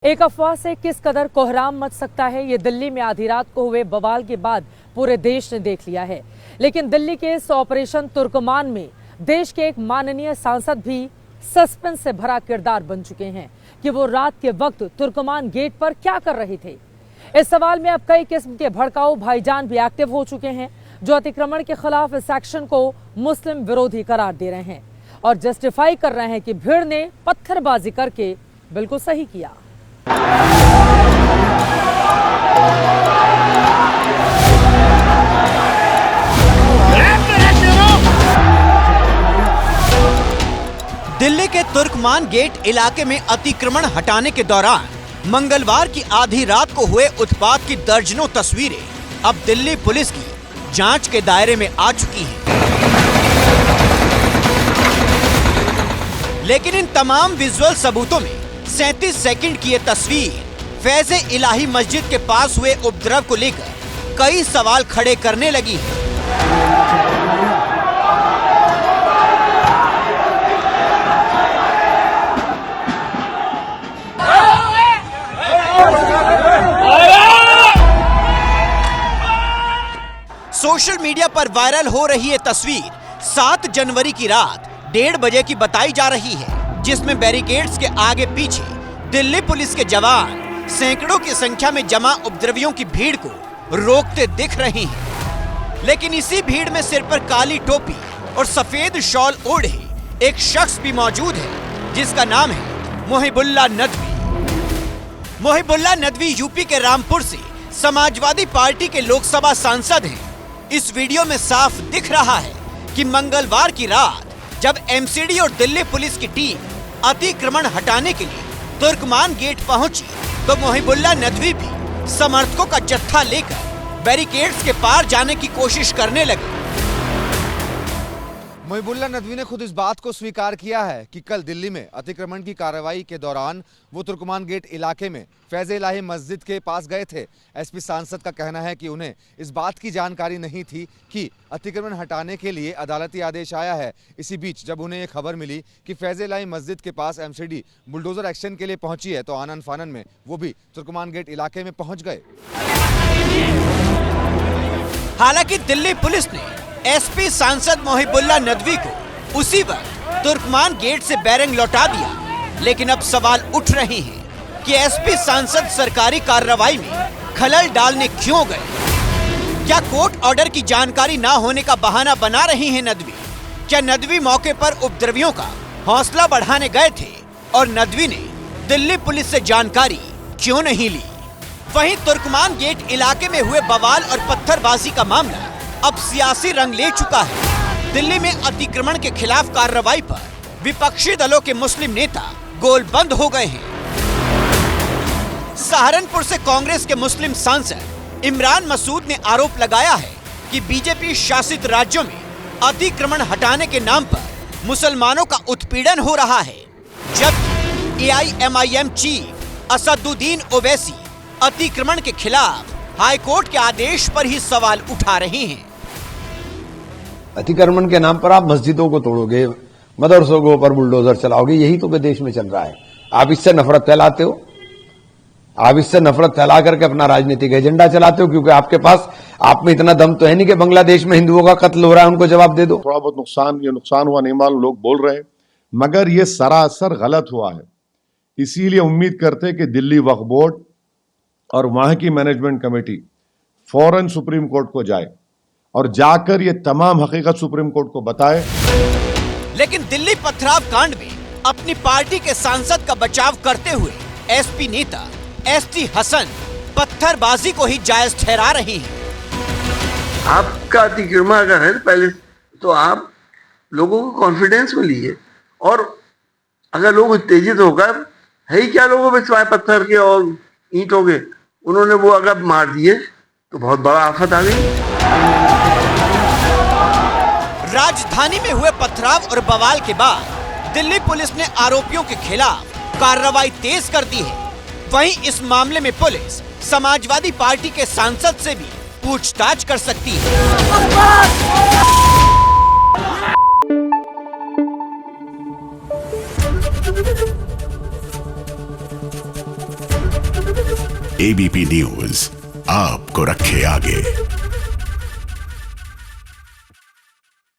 एक अफवाह से किस कदर कोहराम मच सकता है, ये दिल्ली में आधी रात को हुए बवाल के बाद पूरे देश ने देख लिया है। लेकिन दिल्ली के इस ऑपरेशन तुर्कमान में देश के एक माननीय सांसद भी सस्पेंस से भरा किरदार बन चुके हैं कि वो रात के वक्त तुर्कमान गेट पर क्या कर रहे थे। इस सवाल में अब कई किस्म के भड़काऊ भाईजान भी एक्टिव हो चुके हैं, जो अतिक्रमण के खिलाफ इस एक्शन को मुस्लिम विरोधी करार दे रहे हैं और जस्टिफाई कर रहे हैं कि भीड़ ने पत्थरबाजी करके बिल्कुल सही किया। दिल्ली के तुर्कमान गेट इलाके में अतिक्रमण हटाने के दौरान मंगलवार की आधी रात को हुए उत्पात की दर्जनों तस्वीरें अब दिल्ली पुलिस की जांच के दायरे में आ चुकी हैं। लेकिन इन तमाम विजुअल सबूतों में 37 सेकंड की ये तस्वीर फैज़-ए-इलाही मस्जिद के पास हुए उपद्रव को लेकर कई सवाल खड़े करने लगी है। सोशल मीडिया पर वायरल हो रही ये तस्वीर 7 जनवरी की रात 1:30 बजे की बताई जा रही है, जिसमें बैरिकेड्स के आगे पीछे दिल्ली पुलिस के जवान सैकड़ों की संख्या में जमा उपद्रवियों की भीड़ को रोकते दिख रहे हैं। लेकिन इसी भीड़ में सिर पर काली टोपी और सफेद शॉल ओढ़े एक शख्स भी मौजूद है, जिसका नाम है मोहिबुल्लाह नदवी। मोहिबुल्लाह नदवी यूपी के रामपुर से समाजवादी पार्टी के लोकसभा सांसद हैं। इस वीडियो में साफ दिख रहा है कि मंगलवार की रात जब एमसीडी और दिल्ली पुलिस की टीम अतिक्रमण हटाने के लिए तुर्कमान गेट पहुंची, तो मोहिबुल्लाह नदवी भी समर्थकों का जत्था लेकर बैरिकेड्स के पार जाने की कोशिश करने लगे। मोहिबुल्लाह नदवी ने खुद इस बात को स्वीकार किया है कि कल दिल्ली में अतिक्रमण की कार्रवाई के दौरान वो तुर्कमान गेट इलाके में फैज़-ए-इलाही मस्जिद के पास गए थे। एसपी सांसद का कहना है कि उन्हें इस बात की जानकारी नहीं थी कि अतिक्रमण हटाने के लिए अदालती आदेश आया है। इसी बीच जब उन्हें ये खबर मिली कि फैज़-ए-इलाही मस्जिद के पास एमसीडी बुलडोजर एक्शन के लिए पहुंची है, तो आनन फानन में वो भी तुर्कमान गेट इलाके में पहुंच गए। हालांकि दिल्ली पुलिस ने एसपी सांसद मोहिबुल्लाह नदवी को उसी वक्त तुर्कमान गेट से बैरंग लौटा दिया। लेकिन अब सवाल उठ रहे हैं कि एसपी सांसद सरकारी कार्रवाई में खलल डालने क्यों गए? क्या कोर्ट ऑर्डर की जानकारी ना होने का बहाना बना रहे हैं नदवी? क्या नदवी मौके पर उपद्रवियों का हौसला बढ़ाने गए थे और नदवी ने दिल्ली पुलिस से जानकारी क्यों नहीं ली? वहीं तुर्कमान गेट इलाके में हुए बवाल और पत्थरबाजी का मामला अब सियासी रंग ले चुका है। दिल्ली में अतिक्रमण के खिलाफ कार्रवाई पर विपक्षी दलों के मुस्लिम नेता गोलबंद हो गए हैं। सहारनपुर से कांग्रेस के मुस्लिम सांसद इमरान मसूद ने आरोप लगाया है कि बीजेपी शासित राज्यों में अतिक्रमण हटाने के नाम पर मुसलमानों का उत्पीड़न हो रहा है, जबकि एआईएमआईएम चीफ असदुद्दीन ओवैसी अतिक्रमण के खिलाफ हाईकोर्ट के आदेश पर ही सवाल उठा रहे हैं। अतिक्रमण के नाम पर आप मस्जिदों को तोड़ोगे, मदरसों के ऊपर बुलडोजर चलाओगे, यही तो देश में चल रहा है। आप इससे नफरत फैलाते हो, आप इससे नफरत फैला करके अपना राजनीतिक एजेंडा चलाते हो, क्योंकि आपके पास आप में इतना दम तो है नहीं कि बांग्लादेश में हिंदुओं का कत्ल हो रहा है उनको जवाब दे दो। थोड़ा बहुत नुकसान हुआ नहीं मालूम, लोग बोल रहे हैं, मगर ये सरासर गलत हुआ है। इसीलिए उम्मीद करते हैं कि दिल्ली वक्फ बोर्ड और वहां की मैनेजमेंट कमेटी फौरन सुप्रीम कोर्ट को जाए और जाकर ये तमाम हकीकत सुप्रीम कोर्ट को बताए। लेकिन दिल्ली पथराव कांड में अपनी पार्टी के सांसद का बचाव करते हुए एसपी नेता एसटी हसन पत्थरबाजी को ही जायज ठहरा रहे हैं। आपका अतिक्रमण अगर है पहले तो आप लोगों को कॉन्फिडेंस में लीजिए, और अगर लोग उत्तेजित होकर है ही क्या लोगों पे सिवाय पत्थर के और ईंटों के उन्होंने वो अगर मार दिए तो बहुत बड़ा आफत आ गई। राजधानी में हुए पथराव और बवाल के बाद दिल्ली पुलिस ने आरोपियों के खिलाफ कार्रवाई तेज कर दी है। वहीं इस मामले में पुलिस समाजवादी पार्टी के सांसद से भी पूछताछ कर सकती है। एबीपी न्यूज आपको रखे आगे।